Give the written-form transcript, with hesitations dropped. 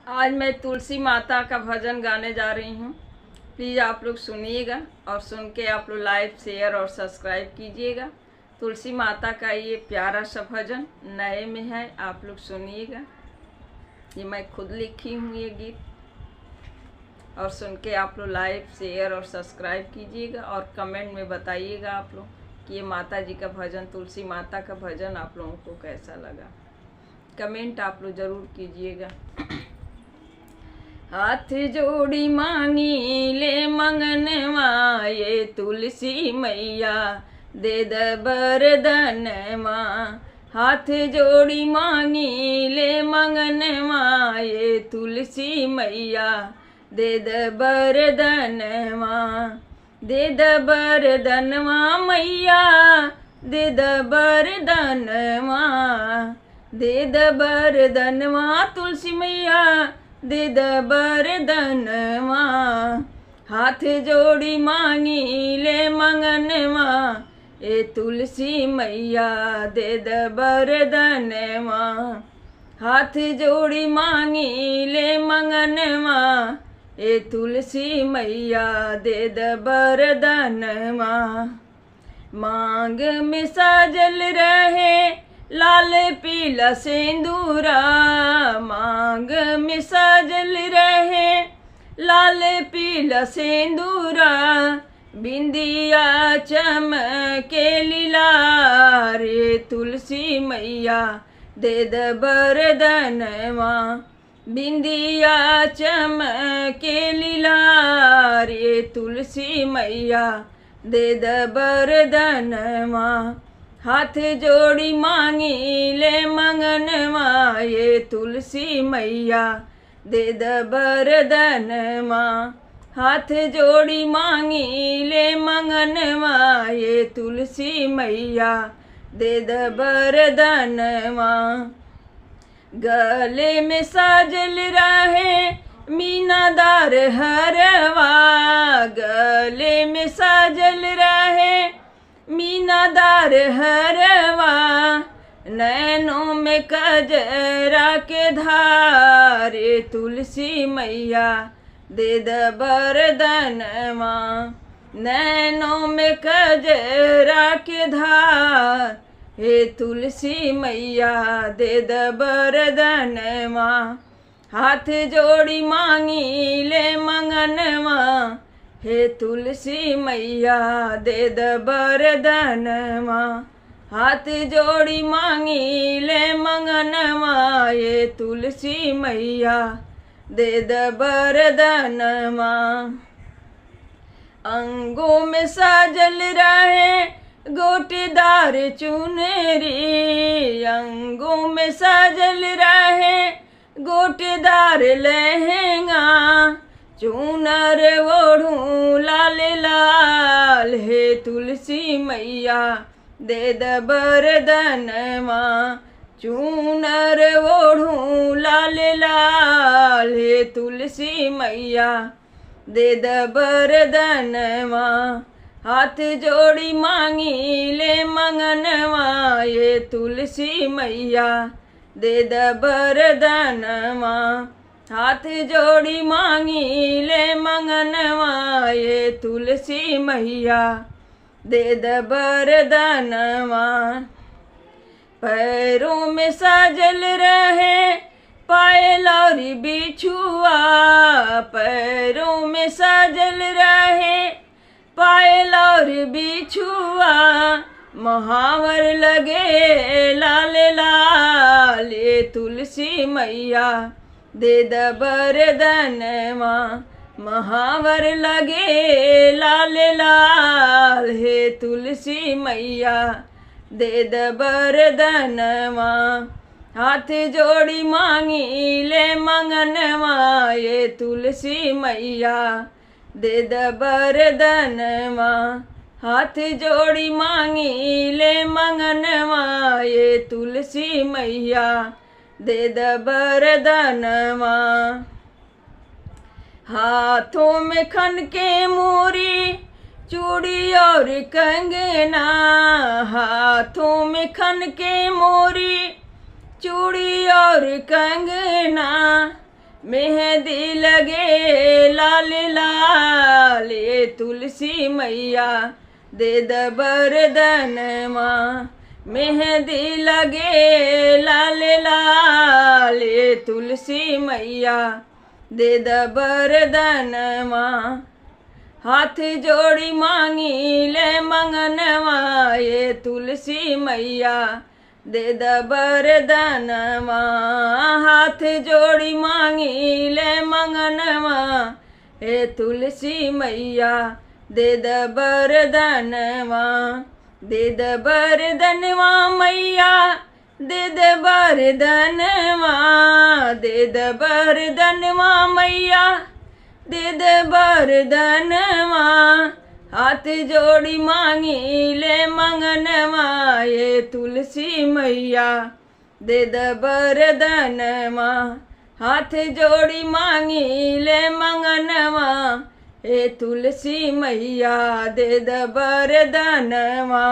आज मैं तुलसी माता का भजन गाने जा रही हूँ। प्लीज़ आप लोग सुनिएगा और सुन के आप लोग लाइक शेयर और सब्सक्राइब कीजिएगा। तुलसी माता का ये प्यारा सा भजन नए में है, आप लोग सुनिएगा। ये मैं खुद लिखी हूँ ये गीत, और सुन के आप लोग लाइक शेयर और सब्सक्राइब कीजिएगा और कमेंट में बताइएगा आप लोग कि ये माता जी का भजन, तुलसी माता का भजन आप लोगों को कैसा लगा। कमेंट आप लोग ज़रूर कीजिएगा। हाथ जोड़ी मांगी ले मंगनवा, ये तुलसी मैया दे द बरदनवा। हाथ जोड़ी मांगी ले मंगनवा, ये तुलसी मैया दे द बरदनवा। दे द बरदनवा मैया, दे द बरदनवा। दे द बरदनवा तुलसी मैया, दे द बरदनवा। हाथ जोड़ी मांगी ले मंगनवा, ए तुलसी मैया दे द बरदनवा। हाथ जोड़ी मांगी ले मंगनवा, ए तुलसी मैया दे द बरदनवा। मांग में सजल रहे लाल पीला सिंदूरा, मांग में सजल रहे लाल पीला सिंदूरा। बिंदिया चमके लीलार, रे तुलसी मैया दे द बरदनवा। बिंदिया चमके लीलार, रे तुलसी मैया दे द बरदनवा। हाथ जोड़ी मांगी ले मंगनवा, ये तुलसी मैया दे द बरदनवा। हाथ जोड़ी मांगी ले मंगनवा, ये तुलसी मैया दे द बरदनवा। गले में साजल रहे मीनादार हरवा, गले में साजल रहे मीनादार हरवा। नैनों में कजरा के धारे, तुलसी मैया दे द बरदनवा। नैनों में कजरा के धार, हे तुलसी मैया दे द बरदनवा। हाथ जोड़ी मांगी ले मंगनवा, हे तुलसी मैया दे द बरदनवा। हाथ जोड़ी मांगी ले मंगनवा, ये तुलसी मैया दे द बरदनवा। अंगों में साजल रहे गोटेदार चुनरी, अंगों में साजल रहे गोटेदार लहंगा। चूनर ओढ़ूं लाल लाल, हे तुलसी मैया दे द बरदनवा। चूनर ओढ़ूं लाल लाल, हे तुलसी मैया दे द बरदनवा। हाथ जोड़ी मांगी ले मंगनवा, ये तुलसी मैया दे द बरदनवा। हाथ जोड़ी मांगी ले मंगनवा, ये तुलसी मैया दे द बरदनवा। पैरों में साजल रहे पायल और बिछुआ, पैरों में साजल रहे पायल और बिछुआ। महावर लगे लाल लाल, ये तुलसी मैया दे द बरदनवा। महावर लगे लाल लाल, हे तुलसी मैया दे द बरदनवा। हाथ जोड़ी मांगी ले मंगनवा, ये तुलसी मैया दे द बरदनवा। हाथ जोड़ी मांगी ले मंगनवा, ये तुलसी मैया दे द बरदनवा। हाथों में खन के मोरी चूड़ी और कंगना, हाथों में खन के मोरी चूड़ी और कंगना। मेहंदी लगे लाल लाल ये तुलसी मैया दे द बरदनवा। मेहंदी लगे लाल लाल ये तुलसी मैया दे द बरदनवा। हाथ जोड़ी मांगी ले मंगनवा ये तुलसी मैया दे द बरदनवा। हाथ जोड़ी मांगी ले मंगनवा ये तुलसी मैया दे द बरदनवा। दे द बरदनवा मैया दे द बरदनवा। दे द बरदनवा मैया दे द बरदनवा। हाथ जोड़ी मांगी ले मंगनवा ये तुलसी मैया दे द बरदनवा। हाथ जोड़ी मांगी ले मंगनवा ये तुलसी मैया दे द बरदनवा।